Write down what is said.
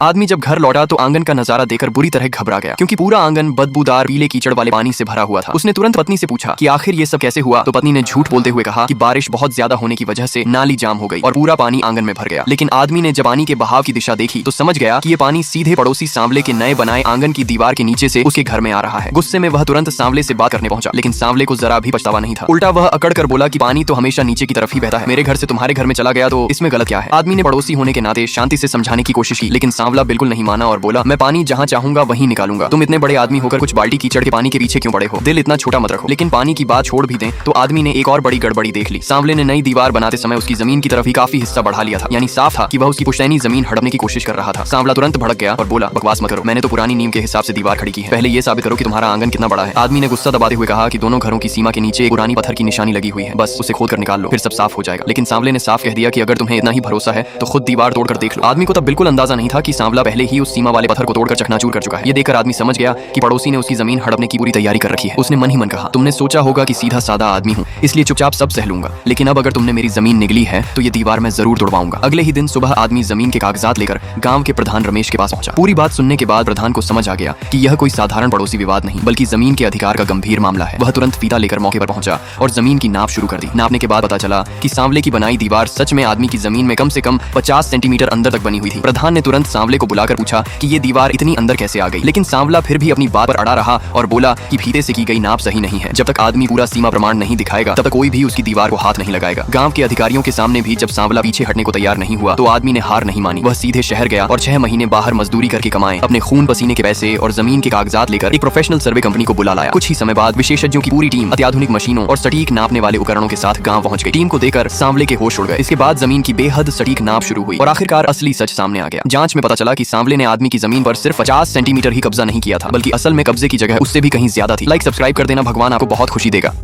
आदमी जब घर लौटा तो आंगन का नजारा देखकर बुरी तरह घबरा गया, क्योंकि पूरा आंगन बदबूदार पीले कीचड़ वाले पानी से भरा हुआ था। उसने तुरंत पत्नी से पूछा कि आखिर ये सब कैसे हुआ। तो पत्नी ने झूठ बोलते हुए कहा कि बारिश बहुत ज्यादा होने की वजह से नाली जाम हो गई और पूरा पानी आंगन में भर गया। लेकिन आदमी ने जब पानी के बहाव की दिशा देखी तो समझ गया कि ये पानी सीधे पड़ोसी सांवले के नए बनाए आंगन की दीवार के नीचे से उसके घर में आ रहा है। गुस्से में वह तुरंत सांवले से बात करने पहुंचा, लेकिन सांवले को जरा भी पछतावा नहीं था। उल्टा वह अकड़ कर बोला कि पानी तो हमेशा नीचे की तरफ ही बहता है, मेरे घर से तुम्हारे घर में चला गया तो इसमें गलत क्या है। आदमी ने पड़ोसी होने के नाते शांति से समझाने की कोशिश की, लेकिन सांवला बिल्कुल नहीं माना और बोला, मैं पानी जहाँ चाहूंगा वहीं निकालूंगा। तुम इतने बड़े आदमी होकर कुछ बाल्टी कीचड़ के पानी के पीछे क्यों पड़े हो? दिल इतना छोटा मत रखो। लेकिन पानी की बात छोड़ भी दें तो आदमी ने एक और बड़ी गड़बड़ी देख ली। सांवले ने नई दीवार बनाते समय उसकी जमीन की तरफ ही काफी हिस्सा बढ़ा लिया था, यानी साफ था कि वह उसकी पुश्तैनी जमीन हड़पने की कोशिश कर रहा था। सांवला तुरंत भड़क गया और बोला, बकवास मत करो, मैंने तो पुरानी नीम के हिसाब से दीवार खड़ी की है, पहले ये साबित करो कि तुम्हारा आंगन कितना बड़ा है। आदमी ने गुस्सा दबाते हुए कहा कि दोनों घरों की सीमा के नीचे एक पुरानी पत्थर की निशानी लगी हुई है, बस उसे खोद कर निकाल लो, फिर सब साफ हो जाएगा। लेकिन सांवले ने साफ कह दिया कि अगर तुम्हें इतना ही भरोसा है तो खुद दीवार तोड़कर देख लो। आदमी को तब बिल्कुल अंदाजा नहीं था कि सांवला पहले ही उस सीमा वाले पत्थर को तोड़कर चकनाचूर कर चुका है। ये देखकर आदमी समझ गया कि पड़ोसी ने उसकी जमीन हड़पने की पूरी तैयारी कर रखी है। उसने मन ही मन कहा, तुमने सोचा होगा कि सीधा सादा आदमी हूँ इसलिए चुपचाप सब सह लूंगा, लेकिन अब अगर तुमने मेरी जमीन निगली है तो ये दीवार मैं जरूर तोड़वाऊंगा। अगले ही दिन सुबह आदमी जमीन के कागजात लेकर गांव के प्रधान रमेश के पास पहुंचा। पूरी बात सुनने के बाद प्रधान को समझ आ गया कि यह कोई साधारण पड़ोसी विवाद नहीं बल्कि जमीन के अधिकार का गंभीर मामला है। वह तुरंत फीता लेकर मौके पर पहुंचा और जमीन की नाप शुरू कर दी। नापने के बाद पता चला कि सांवले की बनाई दीवार सच में आदमी की जमीन में कम से कम 50 सेंटीमीटर अंदर तक बनी हुई थी। प्रधान ने तुरंत सांवले को बुलाकर पूछा कि ये दीवार इतनी अंदर कैसे आ गई, लेकिन सांवला फिर भी अपनी बात पर अड़ा रहा और बोला कि फीते से की गई नाप सही नहीं है। जब तक आदमी पूरा सीमा प्रमाण नहीं दिखाएगा तब तक कोई भी उसकी दीवार को हाथ नहीं लगाएगा। गांव के अधिकारियों के सामने भी जब सांवला पीछे हटने को तैयार नहीं हुआ तो आदमी ने हार नहीं मानी। वह सीधे शहर गया और 6 महीने बाहर मजदूरी करके कमाए, अपने खून पसीने के पैसे और जमीन के कागजात लेकर एक प्रोफेशनल सर्वे कंपनी को बुला लाया। कुछ ही समय बाद विशेषज्ञों की पूरी टीम अत्याधुनिक मशीनों और सटीक नापने वाले उपकरणों के साथ गांव पहुंच गई। टीम को देखकर सांवले के होश उड़ गए। इसके बाद जमीन की बेहद सटीक नाप शुरू हुई और आखिरकार असली सच सामने आ गया। जांच में पता चला कि सांवले ने आदमी की जमीन पर सिर्फ 50 सेंटीमीटर ही कब्जा नहीं किया था, बल्कि असल में कब्जे की जगह उससे भी कहीं ज्यादा थी। लाइक सब्सक्राइब कर देना, भगवान आपको बहुत खुशी देगा।